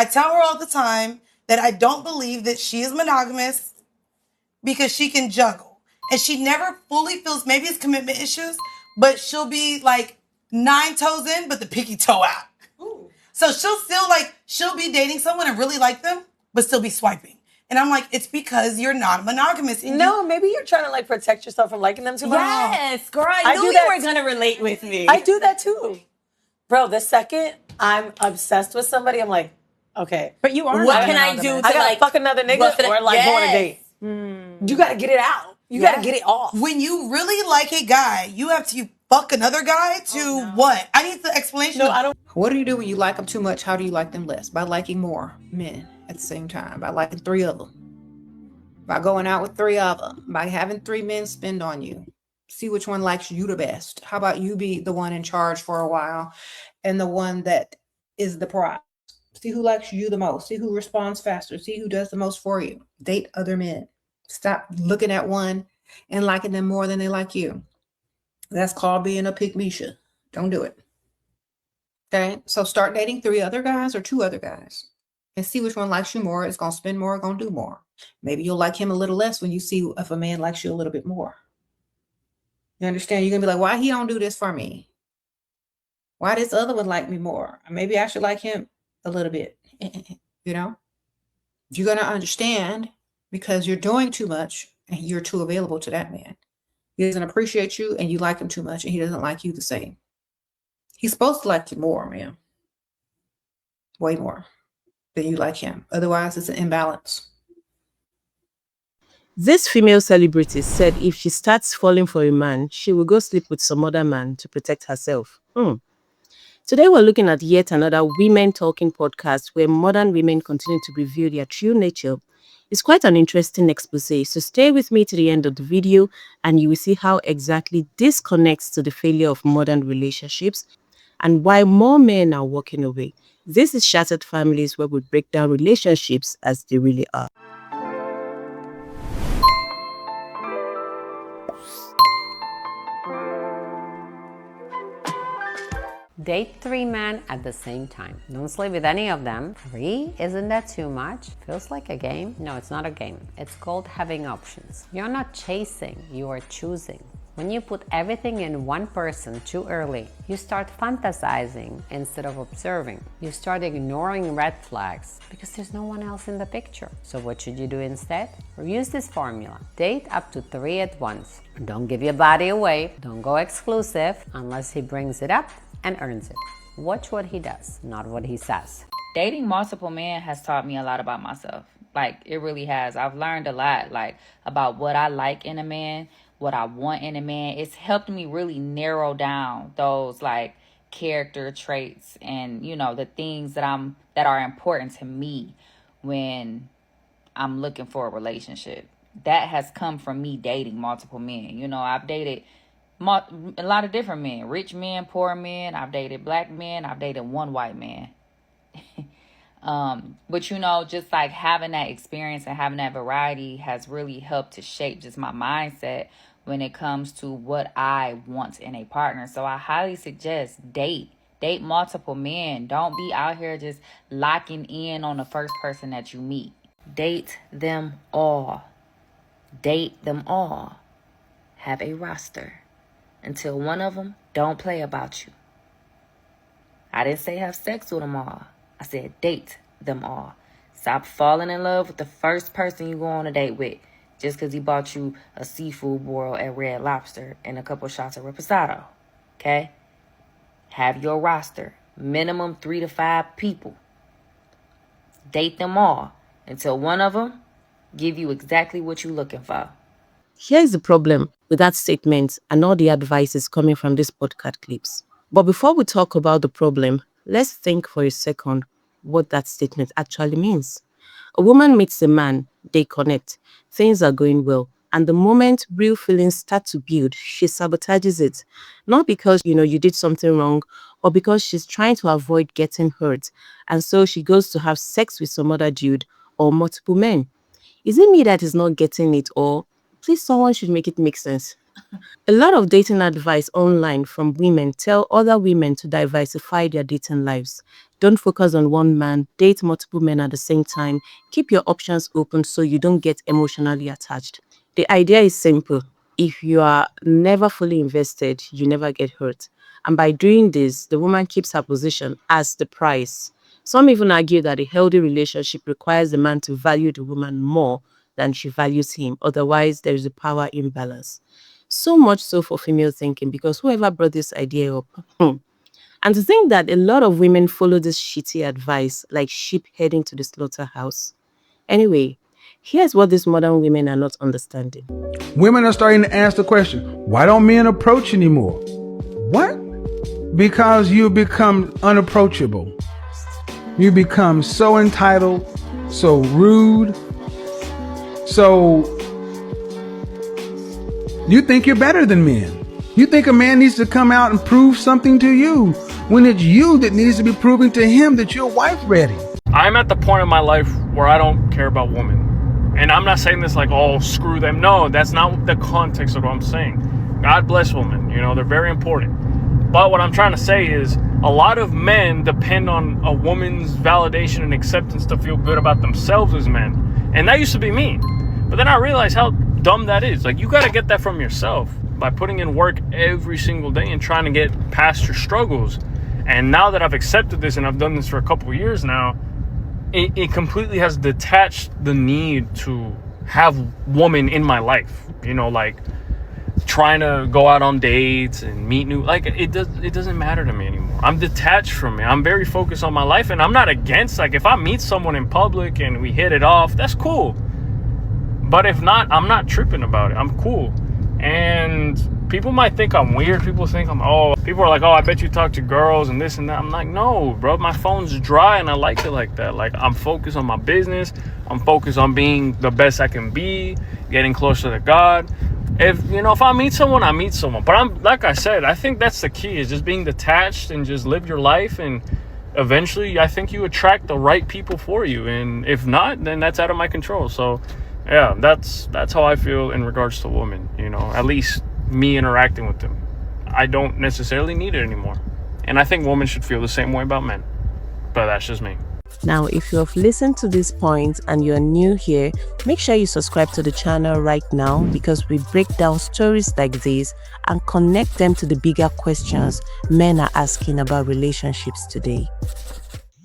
I tell her all the time that I don't believe that she is monogamous because she can juggle. And she never fully feels, maybe it's commitment issues, but she'll be like 9 toes in, but the pinky toe out. Ooh. So she'll be dating someone and really like them, but still be swiping. And I'm like, it's because you're non-monogamous. No, maybe you're trying to like protect yourself from liking them too much. Yes, girl, I knew you were gonna relate with me. I do that too. Bro, the second I'm obsessed with somebody, I'm like, okay. But you are. What can I do to I gotta like fuck another nigga or like go on a date? You gotta get it out. You gotta get it off. When you really like a guy, you have to fuck another guy to what? I need the explanation. No, I don't. What do you do when you like them too much? How do you like them less? By liking more men at the same time, by liking 3 of them, by going out with 3 of them, by having 3 men spend on you. See which one likes you the best. How about you be the one in charge for a while and the one that is the prize? See who likes you the most. See who responds faster. See who does the most for you. Date other men. Stop looking at one and liking them more than they like you. That's called being a pygmisha. Don't do it. Okay, so start dating 3 other guys or 2 other guys and see which one likes you more, is going to spend more, going to do more. Maybe you'll like him a little less when you see if a man likes you a little bit more. You understand? You're going to be like, why he don't do this for me? Why this other one like me more? Maybe I should like him a little bit, you know? You're going to understand because you're doing too much and you're too available to that man. He doesn't appreciate you and you like him too much and he doesn't like you the same. He's supposed to like you more, man. Way more than you like him. Otherwise, it's an imbalance. This female celebrity said if she starts falling for a man, she will go sleep with some other man to protect herself. Today, we're looking at yet another women talking podcast where modern women continue to reveal their true nature. It's quite an interesting expose, so stay with me to the end of the video and you will see how exactly this connects to the failure of modern relationships and why more men are walking away. This is Shattered Families, where we break down relationships as they really are. Date 3 men at the same time. Don't sleep with any of them. 3? Isn't that too much? Feels like a game. No, it's not a game. It's called having options. You're not chasing, you are choosing. When you put everything in one person too early, you start fantasizing instead of observing. You start ignoring red flags because there's no one else in the picture. So what should you do instead? Use this formula. Date up to 3 at once. Don't give your body away. Don't go exclusive unless he brings it up and earns it. Watch what he does, not what he says. Dating multiple men has taught me a lot about myself. Like, it really has. I've learned a lot, like, about what I like in a man, what I want in a man. It's helped me really narrow down those, like, character traits and, you know, the things that are important to me when I'm looking for a relationship. That has come from me dating multiple men. You know, I've dated a lot of different men, rich men, poor men. I've dated black men. I've dated one white man. But, you know, just like having that experience and having that variety has really helped to shape just my mindset when it comes to what I want in a partner. So I highly suggest date multiple men. Don't be out here just locking in on the first person that you meet. Date them all. Date them all. Have a roster. Until one of them don't play about you. I didn't say have sex with them all. I said date them all. Stop falling in love with the first person you go on a date with just because he bought you a seafood boil at Red Lobster and a couple shots of reposado. Okay? Have your roster. Minimum 3 to 5 people. Date them all until one of them give you exactly what you're looking for. Here's the problem with that statement and all the advices coming from these podcast clips. But before we talk about the problem, let's think for a second what that statement actually means. A woman meets a man, they connect, things are going well, and the moment real feelings start to build, she sabotages it. Not because, you did something wrong, or because she's trying to avoid getting hurt, and so she goes to have sex with some other dude or multiple men. Is it me that is not getting it, or please someone should make it make sense? A lot of dating advice online from women tell other women to diversify their dating lives. Don't focus on one man, date multiple men at the same time, keep your options open so you don't get emotionally attached. The idea is simple. If you are never fully invested, you never get hurt. And by doing this, the woman keeps her position as the prize. Some even argue that a healthy relationship requires the man to value the woman more than she values him. Otherwise, there is a power imbalance. So much so for female thinking because whoever brought this idea up. And to think that a lot of women follow this shitty advice like sheep heading to the slaughterhouse. Anyway, here's what these modern women are not understanding. Women are starting to ask the question, why don't men approach anymore? What? Because you become unapproachable. You become so entitled, so rude, so you think you're better than men. You think a man needs to come out and prove something to you when it's you that needs to be proving to him that you're wife ready. I'm at the point in my life where I don't care about women. And I'm not saying this like, oh, screw them. No, that's not the context of what I'm saying. God bless women. You know, they're very important. But what I'm trying to say is a lot of men depend on a woman's validation and acceptance to feel good about themselves as men. And that used to be me. But then I realized how dumb that is. Like, you got to get that from yourself by putting in work every single day and trying to get past your struggles. And now that I've accepted this and I've done this for a couple of years now, it completely has detached the need to have woman in my life. You know, like trying to go out on dates and meet new, like it doesn't matter to me anymore. I'm detached from it. I'm very focused on my life, and I'm not against, like, if I meet someone in public and we hit it off, that's cool. But if not, I'm not tripping about it. I'm cool. And people might think I'm weird. People are like, oh, I bet you talk to girls and this and that. I'm like, no, bro, my phone's dry and I like it like that. Like, I'm focused on my business. I'm focused on being the best I can be, getting closer to God. If I meet someone, I meet someone. But like I said, I think that's the key, is just being detached and just live your life. And eventually, I think you attract the right people for you. And if not, then that's out of my control. So yeah, that's how I feel in regards to women, at least me interacting with them. I don't necessarily need it anymore. And I think women should feel the same way about men. But that's just me. Now, if you have listened to this point and you're new here, make sure you subscribe to the channel right now, because we break down stories like this and connect them to the bigger questions men are asking about relationships today.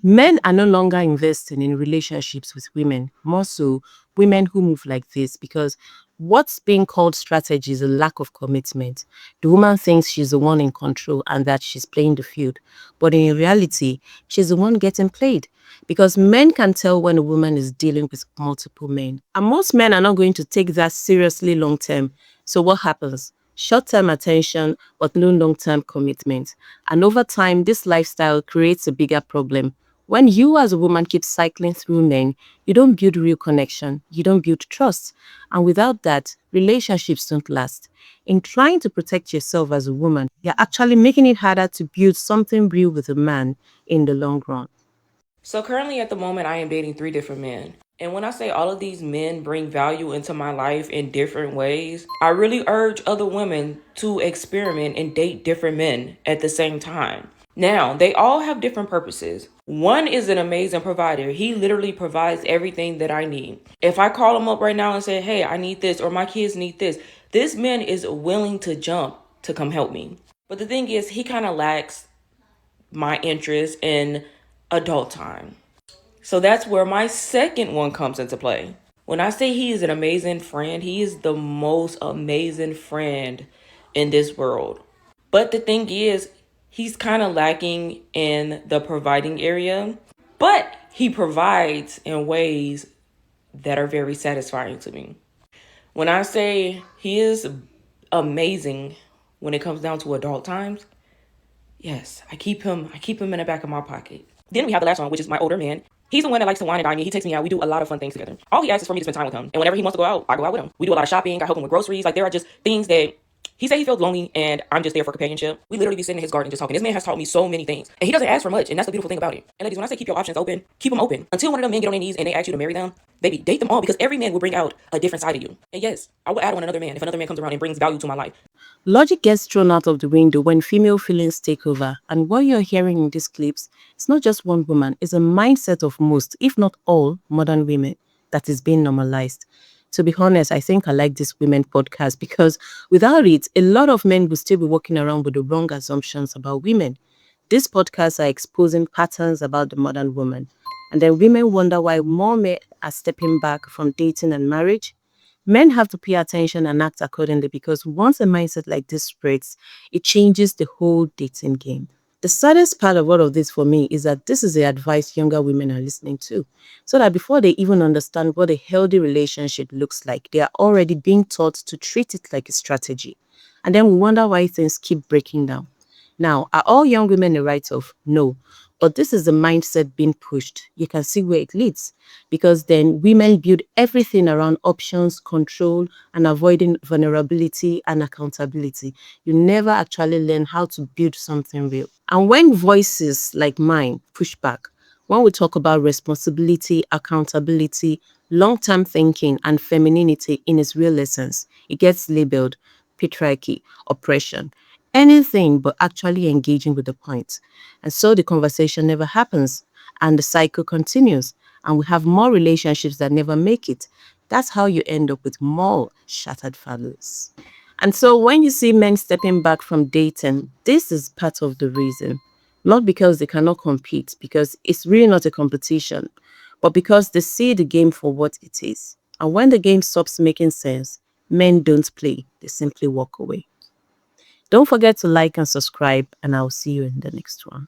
Men are no longer investing in relationships with women, more so women who move like this, because what's being called strategy is a lack of commitment. The woman thinks she's the one in control and that she's playing the field, but in reality, she's the one getting played, because men can tell when a woman is dealing with multiple men. And most men are not going to take that seriously long term. So what happens? Short-term attention, but no long-term commitment. And over time, this lifestyle creates a bigger problem. When you as a woman keep cycling through men, you don't build real connection, you don't build trust. And without that, relationships don't last. In trying to protect yourself as a woman, you're actually making it harder to build something real with a man in the long run. So currently at the moment, I am dating 3 different men. And when I say all of these men bring value into my life in different ways, I really urge other women to experiment and date different men at the same time. Now, they all have different purposes. One is an amazing provider. He literally provides everything that I need. If I call him up right now and say, hey, I need this, or my kids need this man is willing to jump to come help me. But the thing is, he kind of lacks my interest in adult time. So that's where my second one comes into play. When I say he is an amazing friend, he is the most amazing friend in this world. But the thing is, he's kind of lacking in the providing area, but he provides in ways that are very satisfying to me. When I say he is amazing when it comes down to adult times, yes, I keep him in the back of my pocket. Then we have the last one, which is my older man. He's the one that likes to wine and dine me. He takes me out. We do a lot of fun things together. All he asks is for me to spend time with him. And whenever he wants to go out, I go out with him. We do a lot of shopping. I help him with groceries. Like, there are just things that he said he feels lonely, and I'm just there for companionship. We literally be sitting in his garden just talking. This man has taught me so many things. And he doesn't ask for much, and that's the beautiful thing about it. And ladies, when I say keep your options open, keep them open. Until one of them men get on their knees and they ask you to marry them, Baby, date them all because every man will bring out a different side of you. And yes, I will add on another man if another man comes around and brings value to my life. Logic gets thrown out of the window when female feelings take over. And what you're hearing in these clips, it's not just one woman, it's a mindset of most, if not all, modern women that is being normalized. To be honest, I think I like this women podcast because without it, a lot of men will still be walking around with the wrong assumptions about women. These podcasts are exposing patterns about the modern woman. And then women wonder why more men are stepping back from dating and marriage. Men have to pay attention and act accordingly because once a mindset like this spreads, it changes the whole dating game. The saddest part of all of this for me is that this is the advice younger women are listening to. So that before they even understand what a healthy relationship looks like, they are already being taught to treat it like a strategy. And then we wonder why things keep breaking down. Now, are all young women a write-off? No. But this is the mindset being pushed. You can see where it leads. Because then women build everything around options, control, and avoiding vulnerability and accountability. You never actually learn how to build something real. And when voices like mine push back, when we talk about responsibility, accountability, long-term thinking, and femininity in its real essence, it gets labeled patriarchy, oppression, anything but actually engaging with the point. And so the conversation never happens and the cycle continues and we have more relationships that never make it. That's how you end up with more shattered families. And so when you see men stepping back from dating, this is part of the reason. Not because they cannot compete, because it's really not a competition, but because they see the game for what it is. And when the game stops making sense, men don't play, they simply walk away. Don't forget to like and subscribe, and I'll see you in the next one.